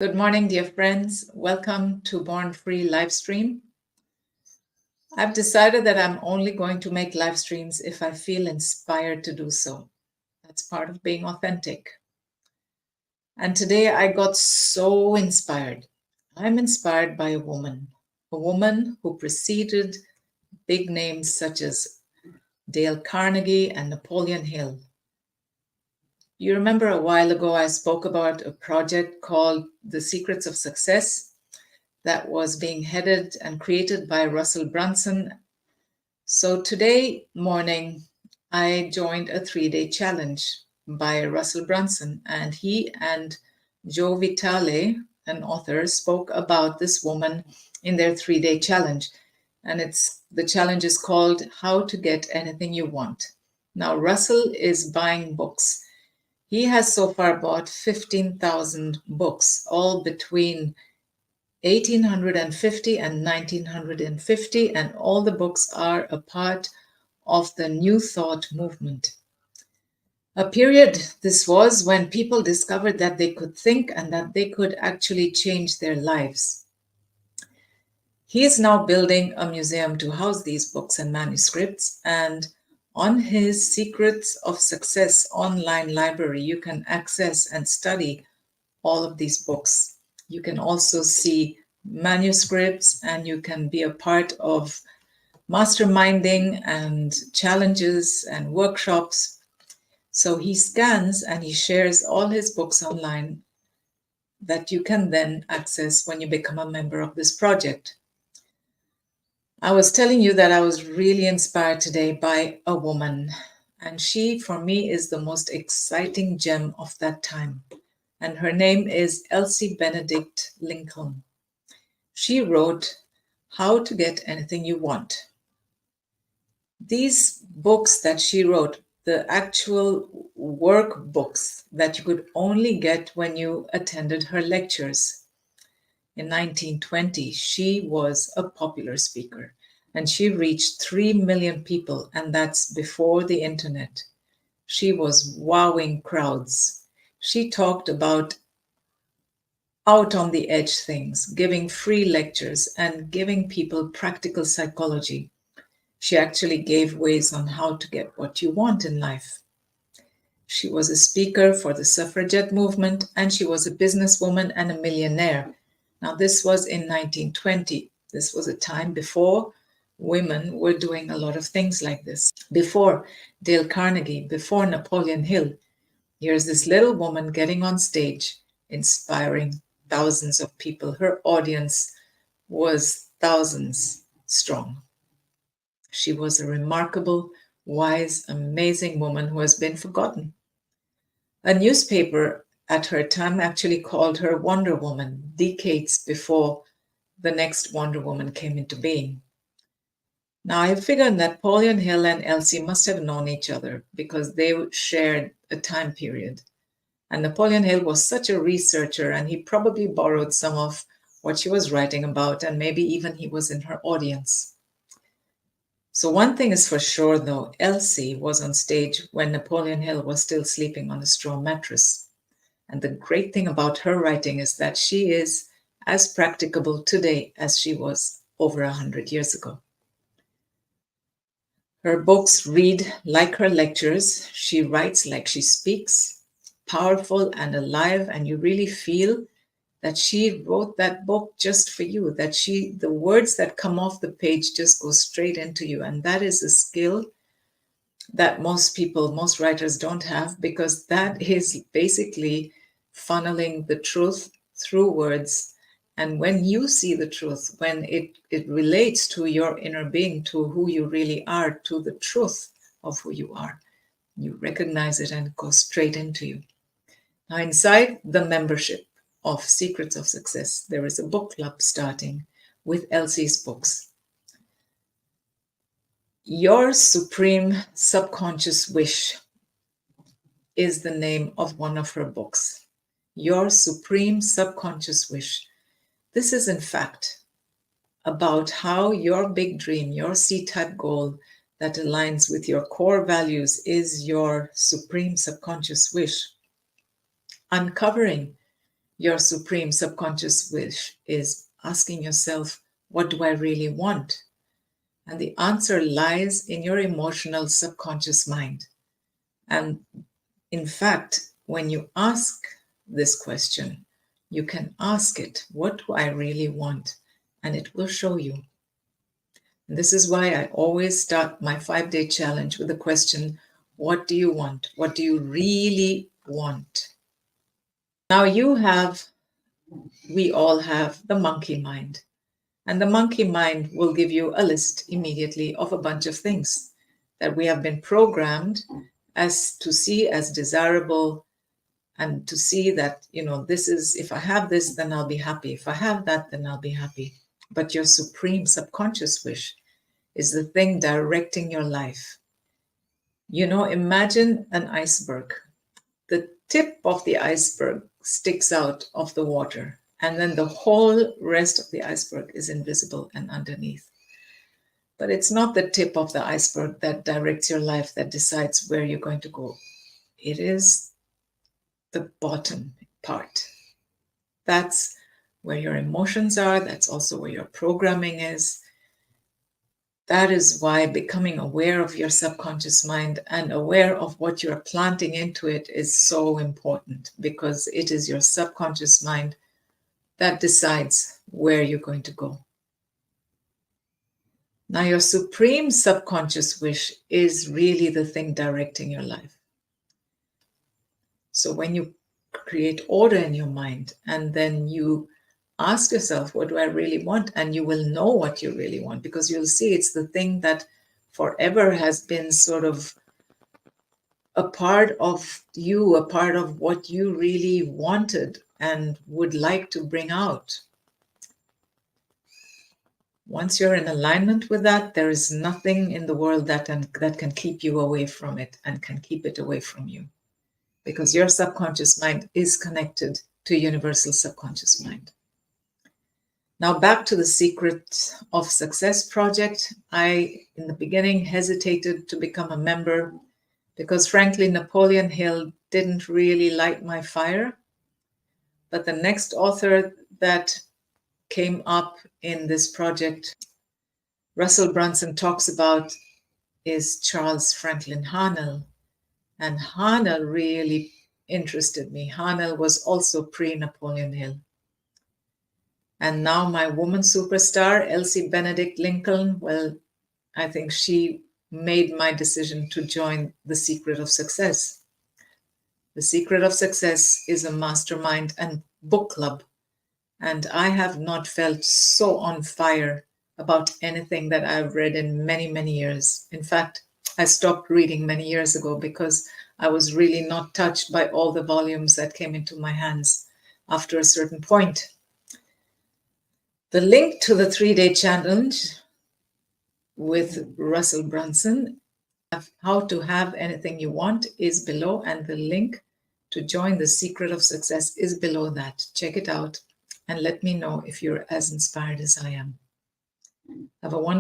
Good morning, dear friends. Welcome to Born Free live stream. I've decided that I'm only going to make live streams if I feel inspired to do so. That's part of being authentic. And today I got so inspired. I'm inspired by a woman who preceded big names such as Dale Carnegie and Napoleon Hill. You remember a while ago I spoke about a project called The Secrets of Success that was being headed and created by Russel Brunson. So today morning, I joined a 3-day challenge by Russel Brunson, and he and Joe Vitale, an author, spoke about this woman in their 3-day challenge. And the challenge is called How to Get Anything You Want. Now, Russel is buying books. He has so far bought 15,000 books, all between 1850 and 1950, and all the books are a part of the New Thought movement. A period this was when people discovered that they could think and that they could actually change their lives. He is now building a museum to house these books and manuscripts, and on his Secrets of Success online library, you can access and study all of these books. You can also see manuscripts, and you can be a part of masterminding and challenges and workshops. So he scans and he shares all his books online that you can then access when you become a member of this project. I was telling you that I was really inspired today by a woman, and she, for me, is the most exciting gem of that time. And her name is Elsie Benedict Lincoln. She wrote How to Get Anything You Want. These books that she wrote, the actual workbooks that you could only get when you attended her lectures. In 1920, she was a popular speaker, and she reached 3 million people, and that's before the internet. She was wowing crowds. She talked about out on the edge things, giving free lectures and giving people practical psychology. She actually gave ways on how to get what you want in life. She was a speaker for the suffragette movement, and she was a businesswoman and a millionaire. Now, this was in 1920. This was a time before women were doing a lot of things like this. Before Dale Carnegie, before Napoleon Hill, here's this little woman getting on stage, inspiring thousands of people. Her audience was thousands strong. She was a remarkable, wise, amazing woman who has been forgotten. A newspaper at her time actually called her Wonder Woman, decades before the next Wonder Woman came into being. Now, I figure Napoleon Hill and Elsie must have known each other because they shared a time period. And Napoleon Hill was such a researcher, and he probably borrowed some of what she was writing about, and maybe even he was in her audience. So one thing is for sure, though, Elsie was on stage when Napoleon Hill was still sleeping on a straw mattress. And the great thing about her writing is that she is as practicable today as she was over 100 years ago. Her books read like her lectures. She writes like she speaks, powerful and alive, and you really feel that she wrote that book just for you, that the words that come off the page just go straight into you. And that is a skill that most writers don't have, because that is basically funneling the truth through words. And when you see the truth, when it relates to your inner being, to who you really are, to the truth of who you are, you recognize it and it goes straight into you. Now, inside the membership of Secrets of Success, there is a book club starting with Elsie's books. Your Supreme Subconscious Wish is the name of one of her books. Your Supreme Subconscious Wish. This is, in fact, about how your big dream, your C-type goal that aligns with your core values is your supreme subconscious wish. Uncovering Your supreme subconscious wish is asking yourself, what do I really want? And the answer lies in your emotional subconscious mind. And in fact, when you ask this question, you can ask it, what do I really want? And it will show you. And this is why I always start my 5-day challenge with the question, what do you want? What do you really want? Now we all have the monkey mind. And the monkey mind will give you a list immediately of a bunch of things that we have been programmed as to see as desirable, and to see that, this is, if I have this, then I'll be happy. If I have that, then I'll be happy. But your supreme subconscious wish is the thing directing your life. Imagine an iceberg. The tip of the iceberg sticks out of the water, and then the whole rest of the iceberg is invisible and underneath. But it's not the tip of the iceberg that directs your life, that decides where you're going to go. It is the bottom part. That's where your emotions are. That's also where your programming is. That is why becoming aware of your subconscious mind and aware of what you're planting into it is so important, because it is your subconscious mind that decides where you're going to go. Now, your supreme subconscious wish is really the thing directing your life. So when you create order in your mind and then you ask yourself, what do I really want? And you will know what you really want, because you'll see it's the thing that forever has been sort of a part of you, a part of what you really wanted and would like to bring out. Once you're in alignment with that, there is nothing in the world that can keep you away from it and can keep it away from you, because your subconscious mind is connected to universal subconscious mind. Now back to the Secret of Success project. I, in the beginning, hesitated to become a member because, frankly, Napoleon Hill didn't really light my fire. But the next author that came up in this project, Russel Brunson talks about, is Charles Franklin Harnell. And Harnell really interested me. Harnell was also pre-Napoleon Hill. And now my woman superstar, Elsie Benedict Lincoln, well, I think she made my decision to join the Secret of Success. The Secret of Success is a mastermind and book club. And I have not felt so on fire about anything that I've read in many, many years. In fact, I stopped reading many years ago because I was really not touched by all the volumes that came into my hands after a certain point. The link to the 3-day challenge with Russel Brunson, How to Have Anything You Want, is below, and the link to join the Secret of Success is below that. Check it out and let me know if you're as inspired as I am. Have a wonderful